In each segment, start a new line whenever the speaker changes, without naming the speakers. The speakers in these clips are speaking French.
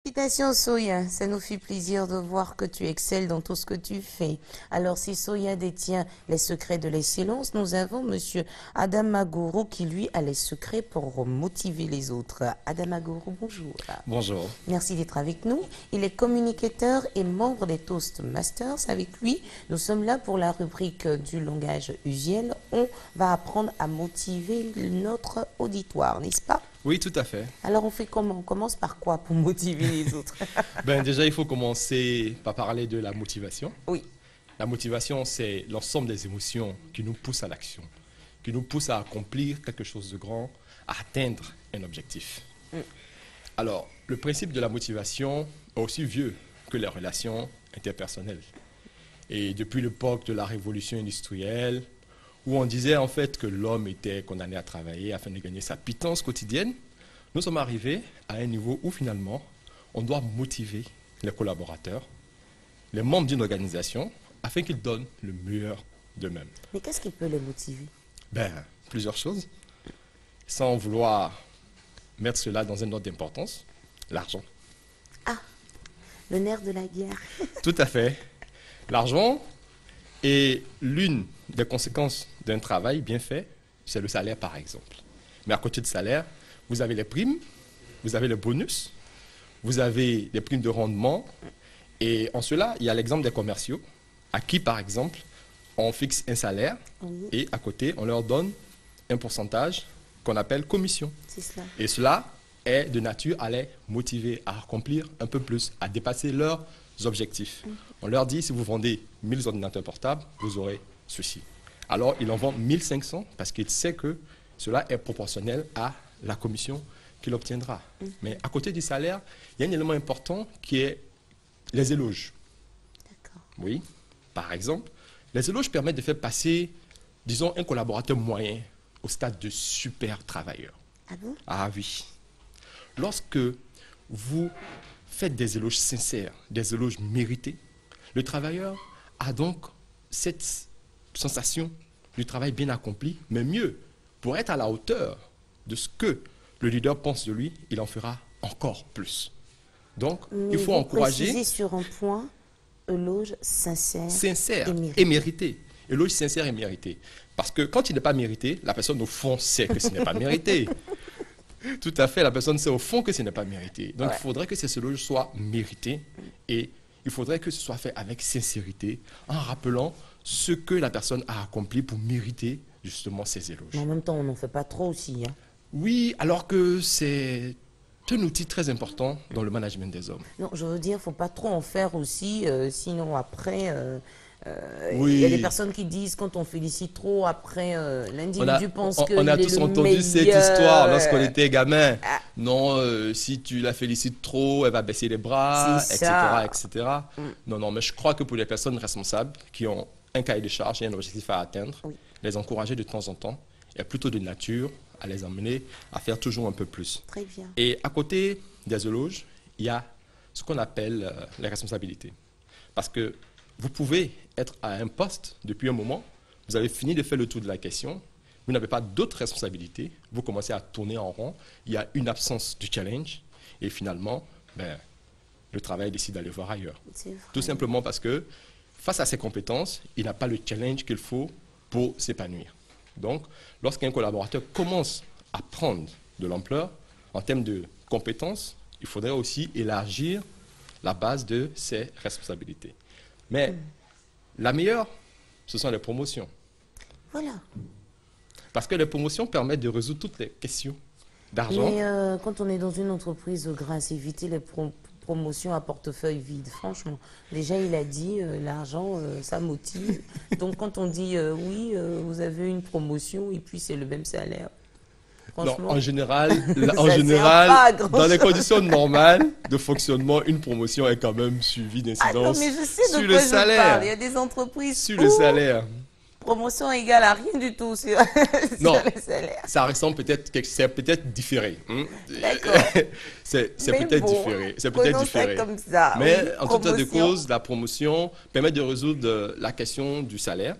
Félicitations Soya, ça nous fait plaisir de voir que tu excelles dans tout ce que tu fais. Alors si Soya détient les secrets de l'excellence, nous avons monsieur Adam Magoro qui lui a les secrets pour motiver les autres. Adam Magoro, bonjour.
Bonjour.
Merci d'être avec nous. Il est communicateur et membre des Toastmasters. Avec lui, nous sommes là pour la rubrique du langage usuel. On va apprendre à motiver notre auditoire, n'est-ce pas?
Oui, tout à fait.
Alors on fait comment? On commence par quoi pour motiver les autres?
Déjà, il faut commencer par parler de la motivation.
Oui.
La motivation, c'est l'ensemble des émotions qui nous poussent à l'action, qui nous poussent à accomplir quelque chose de grand, à atteindre un objectif. Alors, le principe de la motivation est aussi vieux que les relations interpersonnelles. Et depuis l'époque de la révolution industrielle, où on disait en fait que l'homme était condamné à travailler afin de gagner sa pitance quotidienne, nous sommes arrivés à un niveau où finalement, on doit motiver les collaborateurs, les membres d'une organisation, afin qu'ils donnent le meilleur d'eux-mêmes.
Mais qu'est-ce qui peut les motiver?
Plusieurs choses. Sans vouloir mettre cela dans un ordre d'importance, l'argent.
Ah, le nerf de la guerre.
Tout à fait. L'argent est l'une des conséquences d'un travail bien fait, c'est le salaire par exemple. Mais à côté du salaire, vous avez les primes, vous avez les bonus, vous avez des primes de rendement. Et en cela, il y a l'exemple des commerciaux, à qui par exemple, on fixe un salaire et à côté, on leur donne un pourcentage qu'on appelle commission.
C'est cela.
Et cela est de nature à les motiver à accomplir un peu plus, à dépasser leurs objectifs. On leur dit, si vous vendez 1000 ordinateurs portables, vous aurez ceci. Alors, il en vend 1500 parce qu'il sait que cela est proportionnel à la commission qu'il obtiendra. Mais à côté du salaire, il y a un élément important qui est les éloges.
D'accord.
Oui, par exemple, les éloges permettent de faire passer, disons, un collaborateur moyen au stade de super travailleur.
Ah bon?
Ah oui. Lorsque vous faites des éloges sincères, des éloges mérités, le travailleur a donc cette sensation du travail bien accompli, mais mieux, pour être à la hauteur de ce que le leader pense de lui, il en fera encore plus. Donc,
Mais
il faut
vous
encourager
précisez sur un point, éloge sincère,
sincère
et mérité.
et mérité. Éloge sincère et mérité. Parce que quand il n'est pas mérité, la personne au fond sait que ce n'est pas mérité. Tout à fait, la personne sait au fond que ce n'est pas mérité. Donc,
Ouais.
il faudrait que ces éloges soient mérités et il faudrait que ce soit fait avec sincérité, en rappelant ce que la personne a accompli pour mériter justement ces éloges.
Mais en même temps, on n'en fait pas trop aussi. Hein.
Oui, alors que c'est un outil très important dans le management des hommes.
Non, je veux dire, il ne faut pas trop en faire aussi, sinon après,
Oui.
il y a des personnes qui disent quand on félicite trop, après, l'individu pense que
on a
il est
tous
le
entendu cette
meilleur.
histoire lorsqu'on était gamin.
Ah.
Non, si tu la félicites trop, elle va baisser les bras,
C'est
etc.,
ça.
etc. Non, non, mais je crois que pour les personnes responsables qui ont un cahier de charge et un objectif à atteindre,
Oui.
les encourager de temps en temps est plutôt de nature à les emmener à faire toujours un peu plus.
Très bien.
Et à côté des éloges, il y a ce qu'on appelle les responsabilités. Parce que vous pouvez être à un poste depuis un moment, vous avez fini de faire le tour de la question, vous n'avez pas d'autres responsabilités, vous commencez à tourner en rond, il y a une absence de challenge, et finalement, le travail décide d'aller voir ailleurs.
C'est vrai.
Tout simplement parce que, face à ses compétences, il n'a pas le challenge qu'il faut pour s'épanouir. Donc, lorsqu'un collaborateur commence à prendre de l'ampleur en termes de compétences, il faudrait aussi élargir la base de ses responsabilités. Mais la meilleure, ce sont les promotions.
Voilà.
Parce que les promotions permettent de résoudre toutes les questions d'argent.
Mais quand on est dans une entreprise, grâce, éviter les promotions à portefeuille vide, franchement. Déjà, il a dit, l'argent, ça motive. Donc, quand on dit, oui, vous avez une promotion et puis c'est le même salaire.
Non,
Franchement,
en général,
Ça sert pas à grand
dans les
chose.
conditions normales de fonctionnement, une promotion est quand même suivie
ah non,
d'incidence
mais je sais
sur
de
le
quoi je parle. Il y
salaire.
a des entreprises
Sur
où
le salaire.
promotion égale à rien du tout sur,
Non.
sur le salaire.
Ça ressemble peut-être, c'est peut-être différé.
D'accord.
c'est
Mais
peut-être
bon,
différé. C'est peut-être
prenons ça
différé.
comme ça.
Mais
Oui,
en tout état de
promotion.
cause, la promotion permet de résoudre la question du salaire,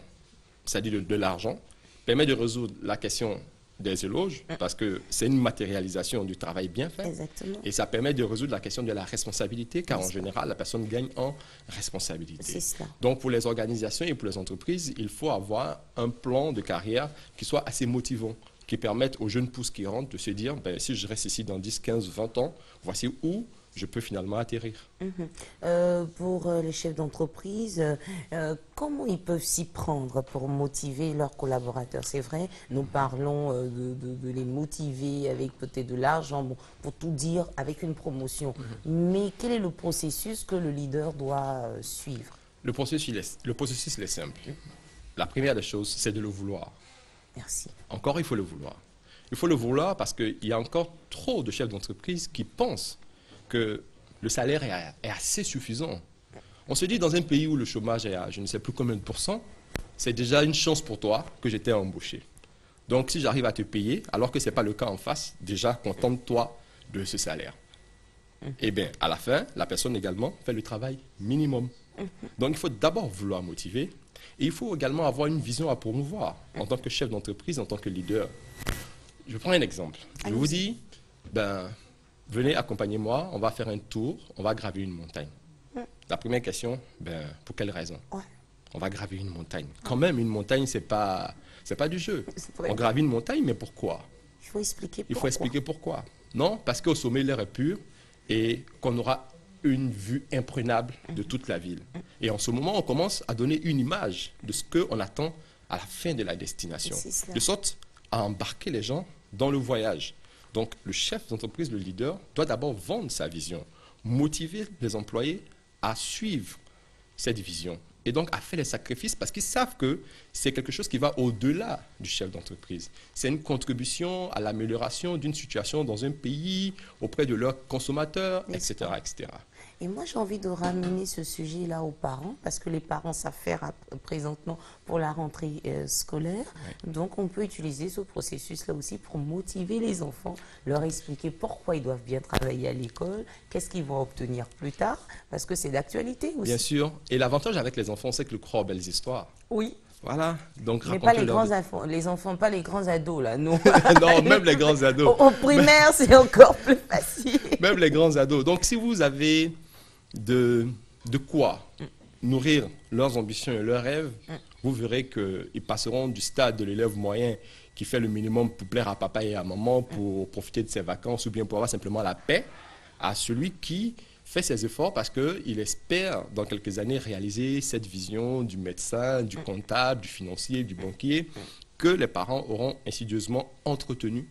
c'est-à-dire de l'argent, permet de résoudre la question des éloges parce que c'est une matérialisation du travail bien fait.
Exactement.
Et ça permet de résoudre la question de la responsabilité, car en général, la personne gagne en responsabilité.
C'est cela.
Donc, pour les organisations et pour les entreprises, il faut avoir un plan de carrière qui soit assez motivant, qui permette aux jeunes pousses qui rentrent de se dire, ben, si je reste ici dans 10, 15, 20 ans, voici où je peux finalement atterrir.
Pour les chefs d'entreprise, comment ils peuvent s'y prendre pour motiver leurs collaborateurs? C'est vrai, nous parlons de les motiver avec peut-être de l'argent, bon, pour tout dire, avec une promotion. Mais quel est le processus que le leader doit suivre?
Le processus il est simple. La première des choses, c'est de le vouloir.
Merci.
Encore, il faut le vouloir. Il faut le vouloir parce qu'il y a encore trop de chefs d'entreprise qui pensent que le salaire est assez suffisant. On se dit dans un pays où le chômage est à je ne sais plus combien de pourcents, c'est déjà une chance pour toi que j'étais embauché. Donc si j'arrive à te payer, alors que ce n'est pas le cas en face, déjà contente-toi de ce salaire. Et bien à la fin, la personne également fait le travail minimum. Donc il faut d'abord vouloir motiver et il faut également avoir une vision à promouvoir en tant que chef d'entreprise, en tant que leader. Je prends un exemple. Je vous dis, ben, venez, accompagnez-moi, on va faire un tour, on va gravir une montagne. La première question, ben, pour quelle raison? On va gravir une montagne. Quand même, une montagne, c'est pas du jeu. On gravit une montagne, mais pourquoi?
Il faut expliquer pourquoi.
Il faut expliquer pourquoi. Non, parce qu'au sommet, l'air est pur et qu'on aura une vue imprenable de toute la ville. Et en ce moment, on commence à donner une image de ce qu'on attend à la fin de la destination. De sorte à embarquer les gens dans le voyage. Donc, le chef d'entreprise, le leader, doit d'abord vendre sa vision, motiver les employés à suivre cette vision et donc à faire les sacrifices parce qu'ils savent que c'est quelque chose qui va au-delà du chef d'entreprise. C'est une contribution à l'amélioration d'une situation dans un pays, auprès de leurs consommateurs, etc., etc.
Et moi, j'ai envie de ramener ce sujet-là aux parents, parce que les parents savent faire présentement pour la rentrée scolaire. Donc, on peut utiliser ce processus-là aussi pour motiver les enfants, leur expliquer pourquoi ils doivent bien travailler à l'école, qu'est-ce qu'ils vont obtenir plus tard, parce que c'est d'actualité aussi.
Bien sûr. Et l'avantage avec les enfants, c'est que le croient aux belles histoires.
Oui.
Voilà. Donc,
mais pas les grands enfants, les enfants, pas les grands ados, là, non.
Non, même les grands ados.
Au primaire, c'est encore plus facile.
Même les grands ados. Donc, si vous avez de quoi nourrir leurs ambitions et leurs rêves, vous verrez qu'ils passeront du stade de l'élève moyen qui fait le minimum pour plaire à papa et à maman, pour profiter de ses vacances ou bien pour avoir simplement la paix, à celui qui fait ses efforts parce qu'il espère dans quelques années réaliser cette vision du médecin, du comptable, du financier, du banquier, que les parents auront insidieusement entretenu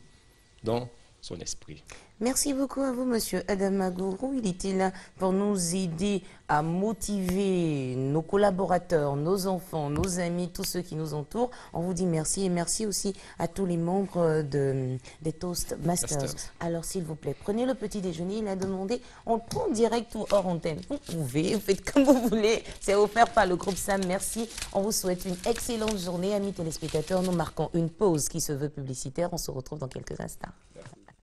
dans son esprit.
Merci beaucoup à vous, Monsieur Adama Gourou. Il était là pour nous aider à motiver nos collaborateurs, nos enfants, nos amis, tous ceux qui nous entourent. On vous dit merci et merci aussi à tous les membres des Toastmasters. Alors, s'il vous plaît, prenez le petit déjeuner. Il a demandé, on le prend direct ou hors antenne. Vous pouvez, vous faites comme vous voulez. C'est offert par le groupe SAM. Merci. On vous souhaite une excellente journée, amis téléspectateurs. Nous marquons une pause qui se veut publicitaire. On se retrouve dans quelques instants.